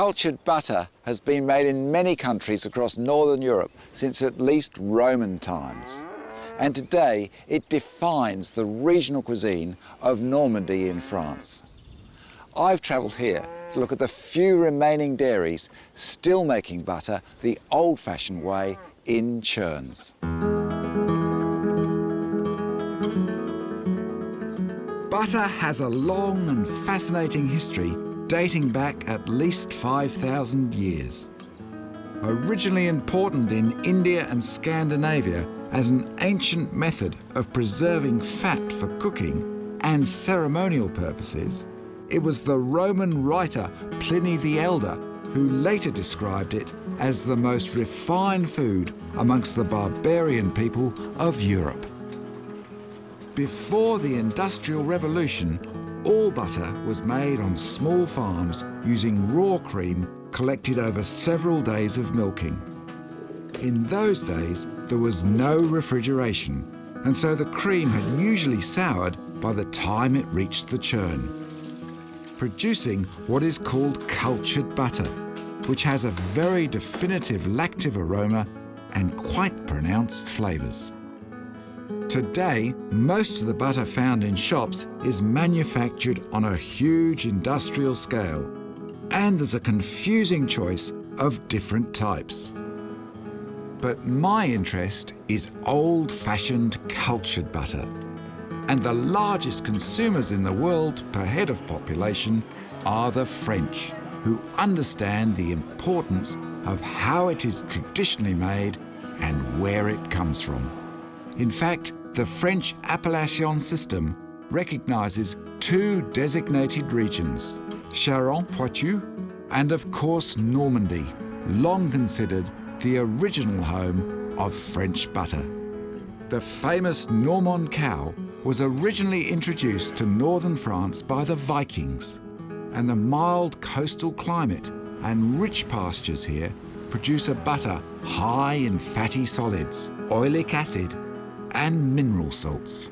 Cultured butter has been made in many countries across Northern Europe since at least Roman times. And today it defines the regional cuisine of Normandy in France. I've travelled here to look at the few remaining dairies still making butter the old-fashioned way in churns. Butter has a long and fascinating history dating back at least 5,000 years. Originally important in India and Scandinavia as an ancient method of preserving fat for cooking and ceremonial purposes, it was the Roman writer Pliny the Elder who later described it as the most refined food amongst the barbarian people of Europe. Before the Industrial Revolution, all butter was made on small farms using raw cream collected over several days of milking. In those days, there was no refrigeration, and so the cream had usually soured by the time it reached the churn, producing what is called cultured butter, which has a very definitive lactive aroma and quite pronounced flavours. Today, most of the butter found in shops is manufactured on a huge industrial scale, and there's a confusing choice of different types. But my interest is old-fashioned cultured butter, and the largest consumers in the world per head of population are the French, who understand the importance of how it is traditionally made and where it comes from. In fact, the French appellation system recognises two designated regions, Charentes-Poitou and, of course, Normandy, long considered the original home of French butter. The famous Normand cow was originally introduced to northern France by the Vikings, and the mild coastal climate and rich pastures here produce a butter high in fatty solids, oleic acid, and mineral salts.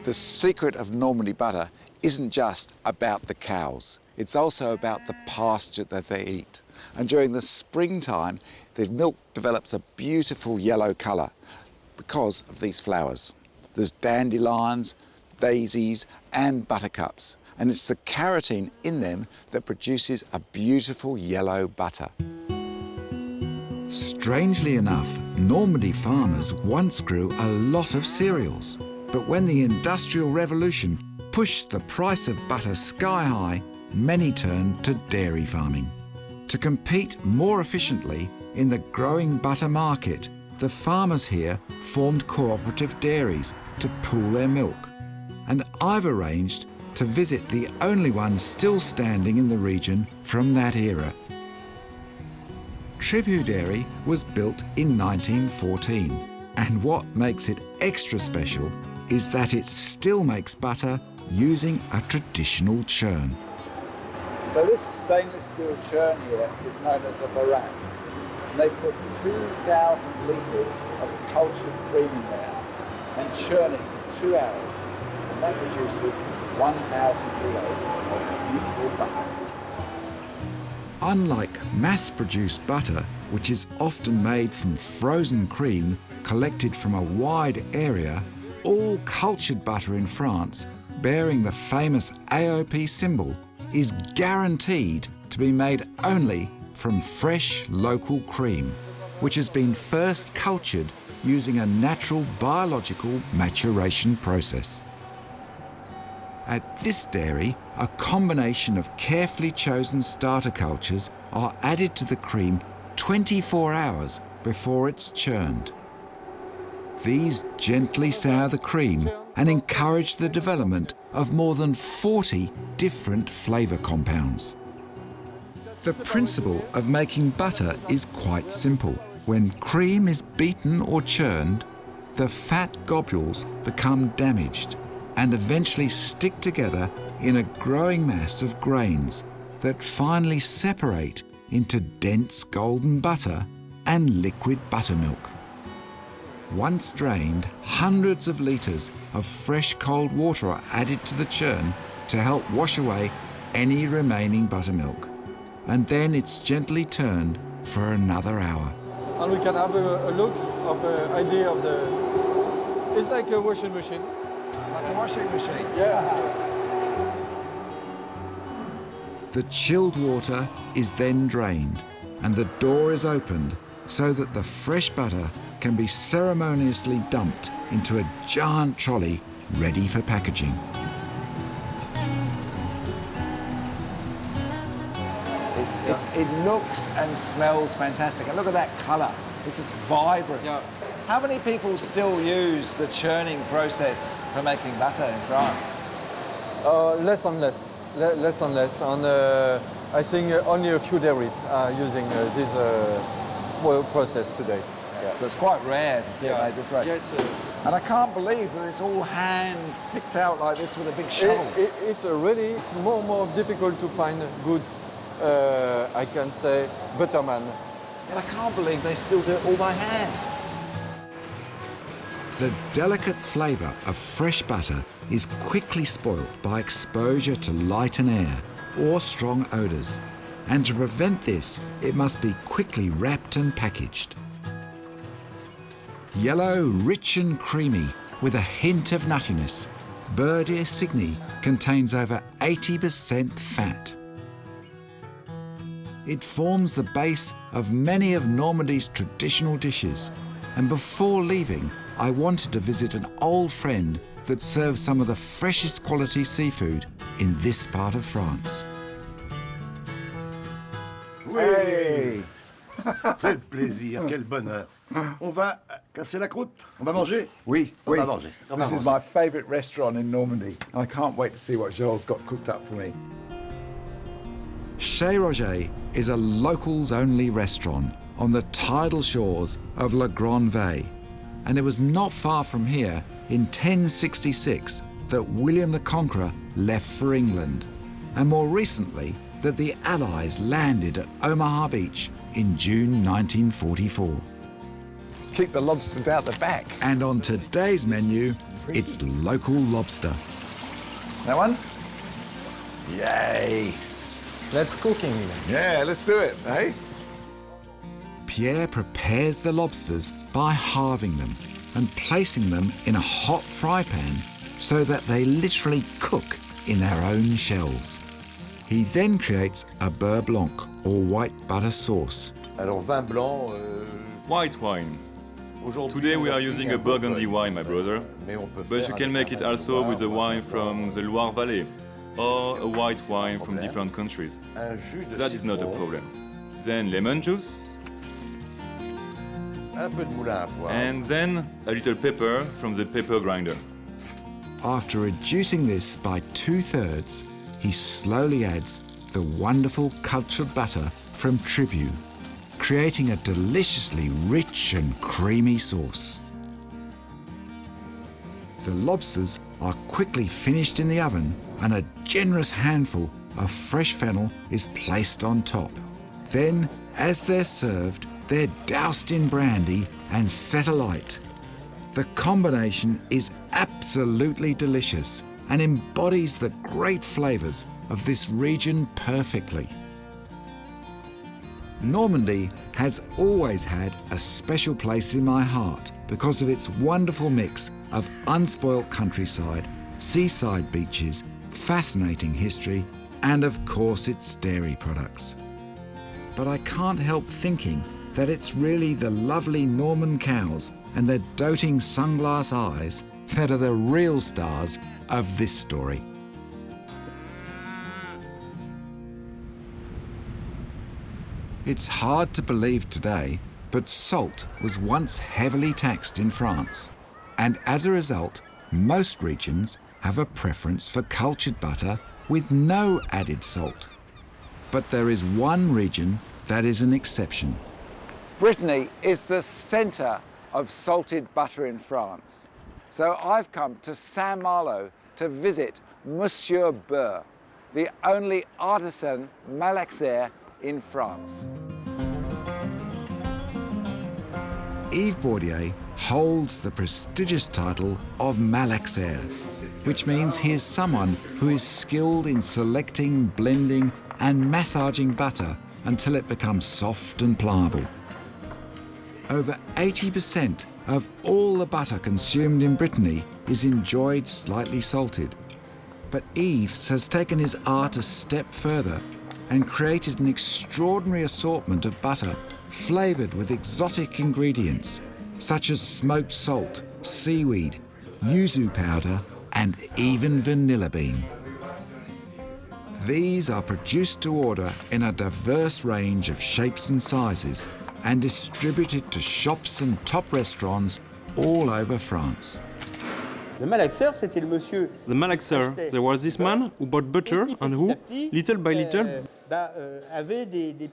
The secret of Normandy butter isn't just about the cows. It's also about the pasture that they eat. And during the springtime, the milk develops a beautiful yellow colour because of these flowers. There's dandelions, daisies, and buttercups. And it's the carotene in them that produces a beautiful yellow butter. Strangely enough, Normandy farmers once grew a lot of cereals. But when the Industrial Revolution pushed the price of butter sky high, many turned to dairy farming. To compete more efficiently in the growing butter market, the farmers here formed cooperative dairies to pool their milk. And I've arranged to visit the only one still standing in the region from that era. Tribut Dairy was built in 1914, and what makes it extra special is that it still makes butter using a traditional churn. So this stainless steel churn here is known as a barratte, and they put 2,000 litres of cultured cream in there and churn it for 2 hours, and that produces 1,000 kilos of beautiful butter. Unlike mass-produced butter, which is often made from frozen cream collected from a wide area, all cultured butter in France, bearing the famous AOP symbol, is guaranteed to be made only from fresh local cream, which has been first cultured using a natural biological maturation process. At this dairy, a combination of carefully chosen starter cultures are added to the cream 24 hours before it's churned. These gently sour the cream and encourage the development of more than 40 different flavour compounds. The principle of making butter is quite simple. When cream is beaten or churned, the fat globules become damaged and eventually stick together in a growing mass of grains that finally separate into dense golden butter and liquid buttermilk. Once drained, hundreds of litres of fresh cold water are added to the churn to help wash away any remaining buttermilk. and then it's gently turned for another hour. And we can have a look of the idea of the... It's like a washing machine. Like a washing machine? Yeah. The chilled water is then drained and the door is opened so that the fresh butter can be ceremoniously dumped into a giant trolley ready for packaging. It looks and smells fantastic. And look at that colour. It's just vibrant. Yeah. How many people still use the churning process for making butter in France? Less and less. Less and less. And I think only a few dairies are using this process today. Yeah. So it's quite rare to see it made this way. Yeah, and I can't believe that it's all hand picked out like this with a big shovel. It's more and more difficult to find good, I can say, butterman. And I can't believe they still do it all by hand. The delicate flavour of fresh butter is quickly spoilt by exposure to light and air or strong odours. And to prevent this, it must be quickly wrapped and packaged. Yellow, rich and creamy, with a hint of nuttiness, Bourdier Signy contains over 80% fat. It forms the base of many of Normandy's traditional dishes, and before leaving, I wanted to visit an old friend that serves some of the freshest quality seafood in this part of France. Oui. Quel plaisir, quel bonheur. On va casser la croûte. On va manger. Oui, On va manger. On va This is manger. my favourite restaurant in Normandy. I can't wait to see what Joel's got cooked up for me. Chez Roger is a locals-only restaurant on the tidal shores of La Grande Veille, and it was not far from here in 1066 that William the Conqueror left for England, and more recently that the Allies landed at Omaha Beach in June 1944. Keep the lobsters out the back. And on today's menu, it's local lobster. That one? Yay! Let's cooking. Yeah, let's do it, eh? Pierre prepares the lobsters by halving them and placing them in a hot fry pan so that they literally cook in their own shells. He then creates a beurre blanc or white butter sauce. Alors, vin blanc. White wine. Today we are using a Burgundy wine, my brother, but you can make it also with a wine from the Loire Valley or a white wine from different countries. That is not a problem. Then lemon juice, Un peu de moulin à poivre. and then a little pepper from the pepper grinder. After reducing this by 2/3, he slowly adds the wonderful cultured butter from Tribut, creating a deliciously rich and creamy sauce. The lobsters are quickly finished in the oven and a generous handful of fresh fennel is placed on top. Then, as they're served, they're doused in brandy and set alight. The combination is absolutely delicious and embodies the great flavours of this region perfectly. Normandy has always had a special place in my heart because of its wonderful mix of unspoilt countryside, seaside beaches, fascinating history, and of course its dairy products. But I can't help thinking that it's really the lovely Norman cows and their doting sunglass eyes that are the real stars of this story. It's hard to believe today, but salt was once heavily taxed in France, and as a result, most regions have a preference for cultured butter with no added salt. But there is one region that is an exception. Brittany is the centre of salted butter in France. So I've come to Saint-Malo to visit Monsieur Buerre, the only artisan Malaxer in France. Yves Bourdier holds the prestigious title of Malaxer, which means he is someone who is skilled in selecting, blending and massaging butter until it becomes soft and pliable. Over 80% of all the butter consumed in Brittany is enjoyed slightly salted. But Yves has taken his art a step further and created an extraordinary assortment of butter flavoured with exotic ingredients such as smoked salt, seaweed, yuzu powder and even vanilla bean. These are produced to order in a diverse range of shapes and sizes and distributed to shops and top restaurants all over France. The Malaxer, there was this man who bought butter and who, little by little,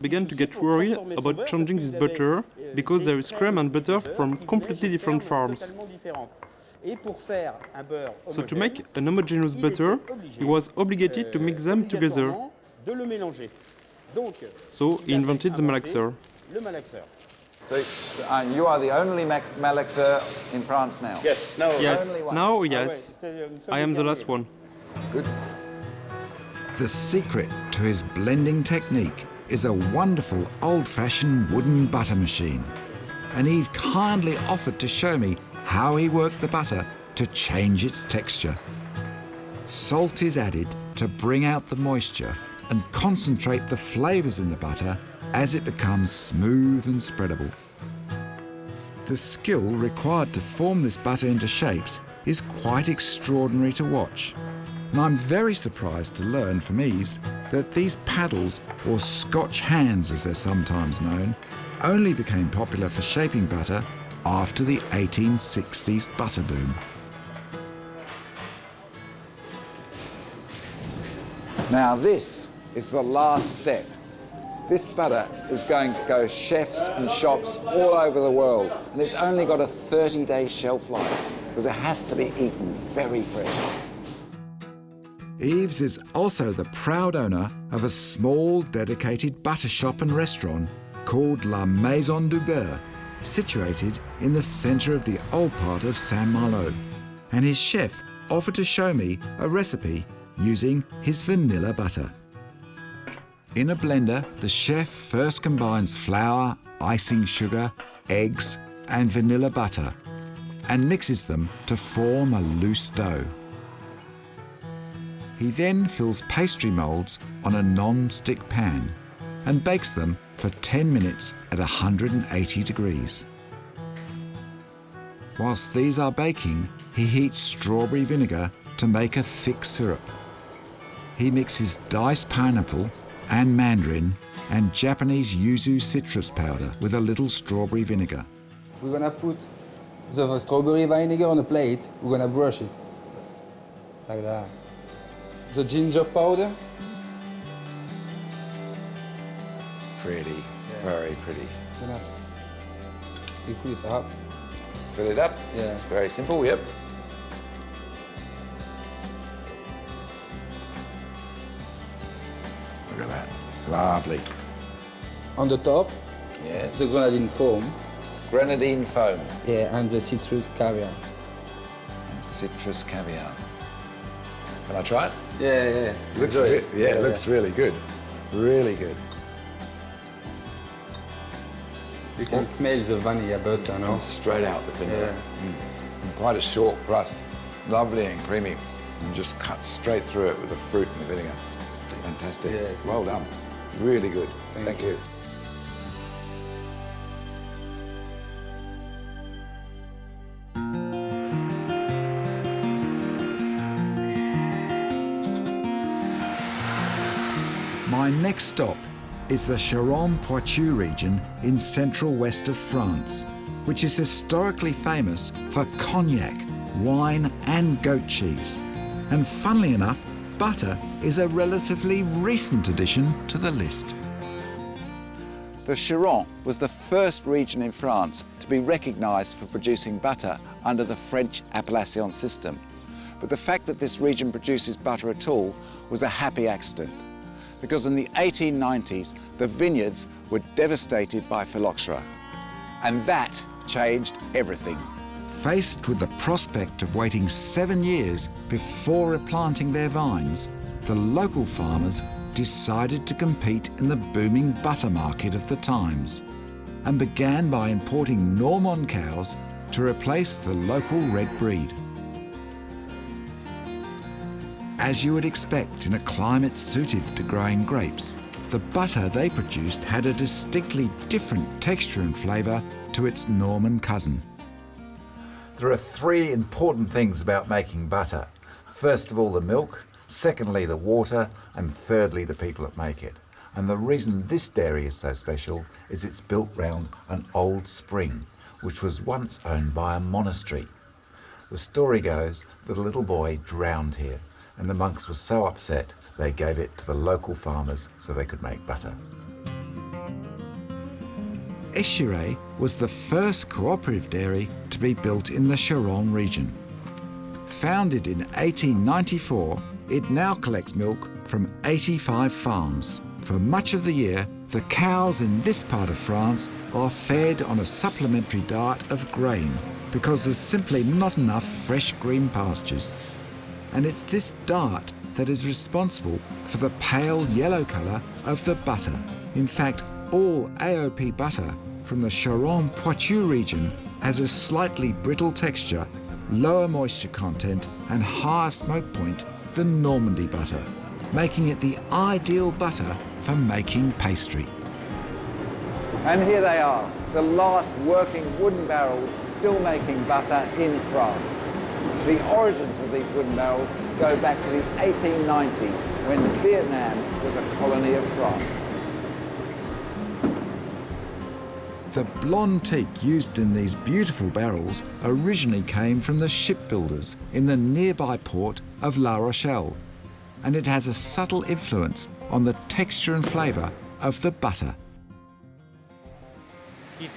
began to get worried about changing this butter because there is crème and butter from completely different farms. So to make an homogeneous butter, he was obligated to mix them together. So he invented the Malaxer. So you are the only Malaxer in France now? Yes, now yes. Oh, I am the last one. Good. The secret to his blending technique is a wonderful old-fashioned wooden butter machine. And Yves kindly offered to show me how he worked the butter to change its texture. Salt is added to bring out the moisture and concentrate the flavours in the butter as it becomes smooth and spreadable. The skill required to form this butter into shapes is quite extraordinary to watch. And I'm very surprised to learn from Yves that these paddles, or Scotch hands as they're sometimes known, only became popular for shaping butter after the 1860s butter boom. Now this is the last step. This butter is going to go chefs and shops all over the world, and it's only got a 30-day shelf life because it has to be eaten very fresh. Yves is also the proud owner of a small dedicated butter shop and restaurant called La Maison du Buerre, situated in the centre of the old part of Saint-Malo. And his chef offered to show me a recipe using his vanilla butter. In a blender, the chef first combines flour, icing sugar, eggs and vanilla butter and mixes them to form a loose dough. He then fills pastry moulds on a non-stick pan and bakes them for 10 minutes at 180 degrees. Whilst these are baking, he heats strawberry vinegar to make a thick syrup. He mixes diced pineapple and mandarin and Japanese yuzu citrus powder with a little strawberry vinegar. We're gonna put the strawberry vinegar on a plate. We're gonna brush it like that. The ginger powder. Pretty, very pretty. You fill it up. Fill it up? Yeah. It's very simple, yep. Look at that. Lovely. On the top, Yes. the grenadine foam. Grenadine foam. Yeah, and the citrus caviar. And citrus caviar. Can I try it? Yeah. Looks Enjoy good. Yeah, it looks really good. Really good. You can smell the vanilla butter, no? Comes straight out the vanilla. Yeah. And quite a short crust. Lovely and creamy. And just cut straight through it with the fruit and the vinegar. Fantastic. Yes. Well done. Really good. Thank you. My next stop is the Charentes-Poitou region in central west of France, which is historically famous for cognac, wine and goat cheese. And funnily enough, butter is a relatively recent addition to the list. The Charentes was the first region in France to be recognised for producing butter under the French appellation system. But the fact that this region produces butter at all was a happy accident, because in the 1890s, the vineyards were devastated by phylloxera, and that changed everything. Faced with the prospect of waiting 7 years before replanting their vines, the local farmers decided to compete in the booming butter market of the times and began by importing Normand cows to replace the local red breed. As you would expect in a climate suited to growing grapes, the butter they produced had a distinctly different texture and flavour to its Norman cousin. There are three important things about making butter. First of all, the milk, secondly, the water, and thirdly, the people that make it. And the reason this dairy is so special is it's built round an old spring, which was once owned by a monastery. The story goes that a little boy drowned here, and the monks were so upset they gave it to the local farmers so they could make butter. Échiré was the first cooperative dairy to be built in the Charentes region. Founded in 1894, it now collects milk from 85 farms. For much of the year, the cows in this part of France are fed on a supplementary diet of grain because there's simply not enough fresh green pastures. And it's this diet that is responsible for the pale yellow colour of the butter. In fact, all AOP butter from the Charentes-Poitou region has a slightly brittle texture, lower moisture content and higher smoke point than Normandy butter, making it the ideal butter for making pastry. And here they are, the last working wooden barrels still making butter in France. The origins of these wooden barrels go back to the 1890s when Vietnam was a colony of France. The blonde teak used in these beautiful barrels originally came from the shipbuilders in the nearby port of La Rochelle, and it has a subtle influence on the texture and flavour of the butter. The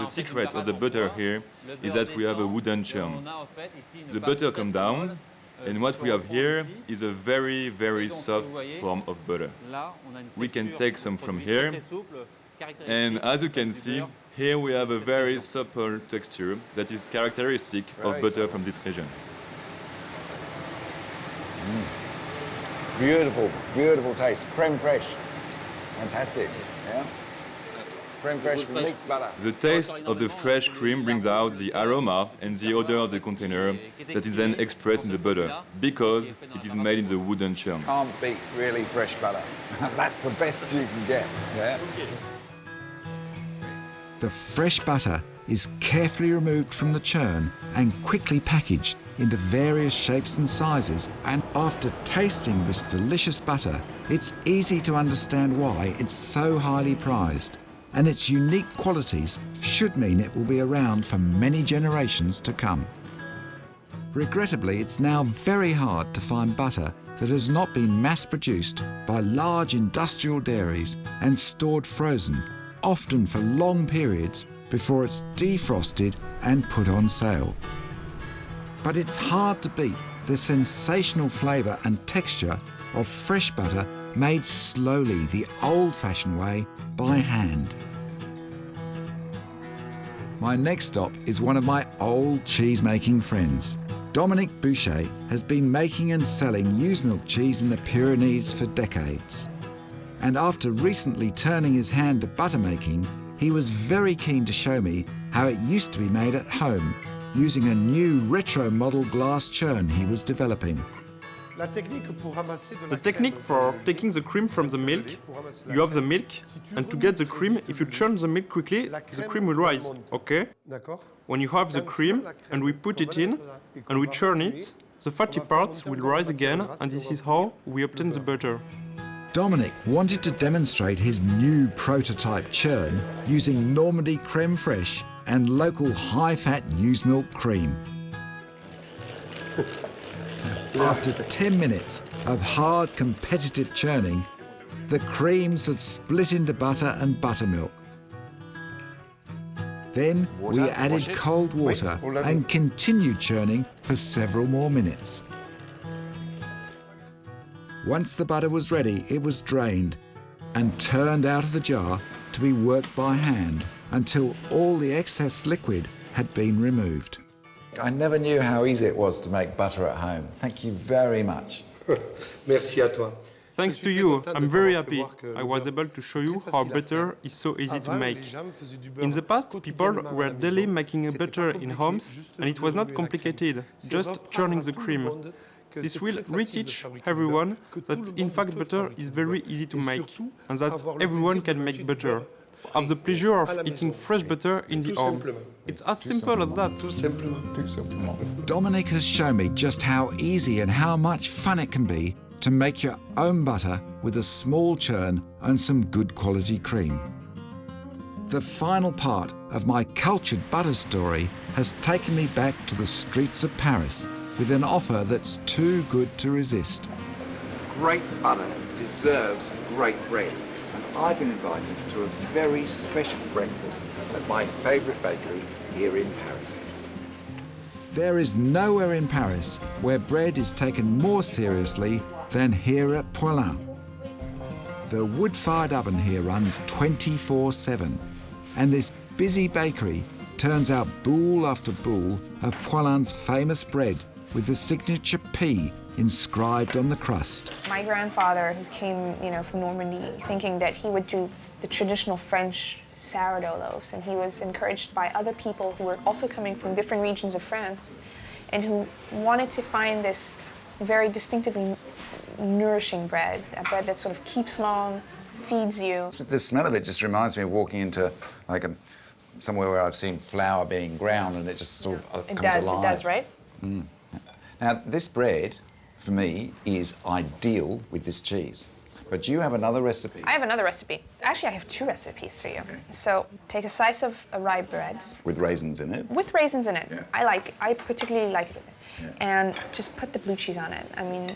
secret of the butter here is that we have a wooden churn. The butter comes down, and what we have here is a very, very soft form of butter. We can take some from here, and as you can see, here we have a very supple texture that is characteristic of butter from this region. Beautiful, beautiful taste. Crème fraiche. Fantastic, yeah? Crème fraiche meets butter. The taste of the fresh cream brings out the aroma and the odor of the container that is then expressed in the butter, because it is made in the wooden churn. Can't beat really fresh butter. That's the best you can get, yeah? The fresh butter is carefully removed from the churn and quickly packaged into various shapes and sizes, and after tasting this delicious butter, it's easy to understand why it's so highly prized, and its unique qualities should mean it will be around for many generations to come. Regrettably, it's now very hard to find butter that has not been mass-produced by large industrial dairies and stored frozen, often for long periods, before it's defrosted and put on sale. But it's hard to beat the sensational flavour and texture of fresh butter made slowly the old-fashioned way by hand. My next stop is one of my old cheese-making friends. Dominique Boucher has been making and selling used milk cheese in the Pyrenees for decades. And after recently turning his hand to butter making, he was very keen to show me how it used to be made at home, using a new retro model glass churn he was developing. The technique for taking the cream from the milk, you have the milk, and to get the cream, if you churn the milk quickly, the cream will rise, okay? When you have the cream, and we put it in, and we churn it, the fatty parts will rise again, and this is how we obtain the butter. Dominic wanted to demonstrate his new prototype churn using Normandy crème fraiche and local high-fat used milk cream. After 10 minutes of hard competitive churning, the creams had split into butter and buttermilk. Then we added cold water and continued churning for several more minutes. Once the butter was ready, it was drained and turned out of the jar to be worked by hand until all the excess liquid had been removed. I never knew how easy it was to make butter at home. Thank you very much. Merci à toi. Thanks to you, I'm very happy. I was able to show you how butter is so easy to make. In the past, people were daily making a butter in homes, and it was not complicated, just churning the cream. This will reteach everyone that in fact butter is very easy to make, and that everyone can make butter. Have the pleasure of eating fresh butter in the home. It's as simple as that. Dominic has shown me just how easy and how much fun it can be to make your own butter with a small churn and some good quality cream. The final part of my cultured butter story has taken me back to the streets of Paris with an offer that's too good to resist. Great butter deserves great bread, and I've been invited to a very special breakfast at my favourite bakery here in Paris. There is nowhere in Paris where bread is taken more seriously than here at Poilin. The wood-fired oven here runs 24/7, and this busy bakery turns out boule after boule of Poilin's famous bread with the signature P inscribed on the crust. My grandfather, who came, from Normandy, thinking that he would do the traditional French sourdough loaves, and he was encouraged by other people who were also coming from different regions of France and who wanted to find this very distinctively nourishing bread, a bread that sort of keeps long, feeds you. The smell of it just reminds me of walking into somewhere where I've seen flour being ground, and it just sort of comes alive. It does, right? Mm. Now, this bread, for me, is ideal with this cheese. But do you have another recipe? I have another recipe. Actually, I have two recipes for you. Okay. So, take a slice of rye bread. With raisins in it? With raisins in it. Yeah. I particularly like it with it. Yeah. And just put the blue cheese on it. I mean,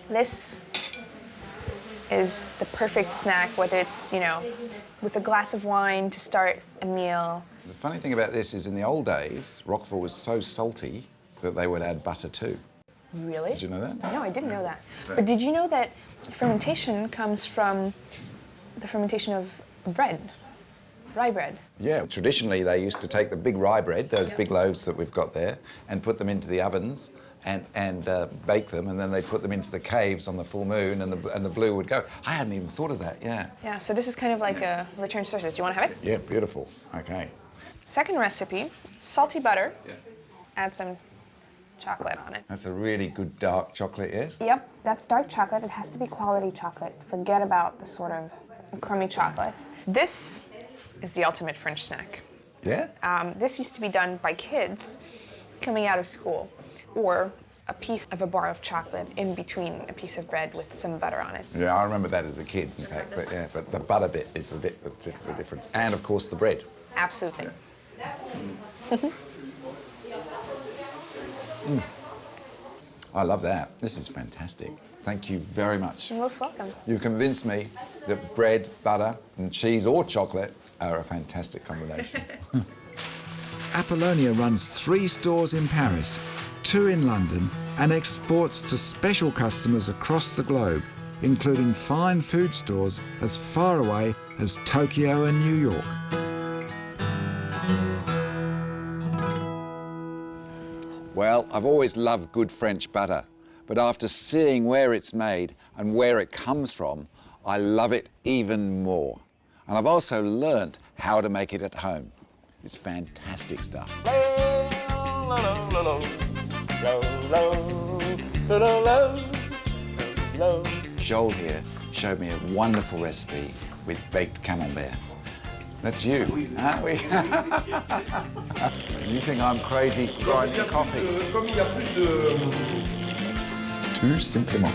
this is the perfect snack, whether it's, with a glass of wine to start a meal. The funny thing about this is in the old days, Roquefort was so salty that they would add butter too. Really? Did you know that? No, I didn't know that. But did you know that fermentation comes from the fermentation of bread, rye bread? Yeah, traditionally they used to take the big rye bread, those big loaves that we've got there, and put them into the ovens and bake them, and then they'd put them into the caves on the full moon, and the blue would go. I hadn't even thought of that, yeah. Yeah, so this is kind of like a return sources. Do you want to have it? Yeah, beautiful. Okay. Second recipe, salty butter. Yeah. Add some chocolate on it. That's a really good dark chocolate, yes? Yep, that's dark chocolate. It has to be quality chocolate. Forget about the sort of crummy chocolates. This is the ultimate French snack. Yeah? This used to be done by kids coming out of school, or a piece of a bar of chocolate in between a piece of bread with some butter on it. Yeah, I remember that as a kid, in fact, but the butter bit is the difference. And of course the bread. Absolutely. Yeah. I love that. This is fantastic. Thank you very much. You're most welcome. You've convinced me that bread, butter, and cheese or chocolate are a fantastic combination. Apollonia runs 3 stores in Paris, 2 in London, and exports to special customers across the globe, including fine food stores as far away as Tokyo and New York. Well, I've always loved good French butter, but after seeing where it's made and where it comes from, I love it even more. And I've also learnt how to make it at home. It's fantastic stuff. Joel here showed me a wonderful recipe with baked camembert. That's you, aren't we? You think I'm crazy grinding coffee? Comme il y a plus de... Tout simplement.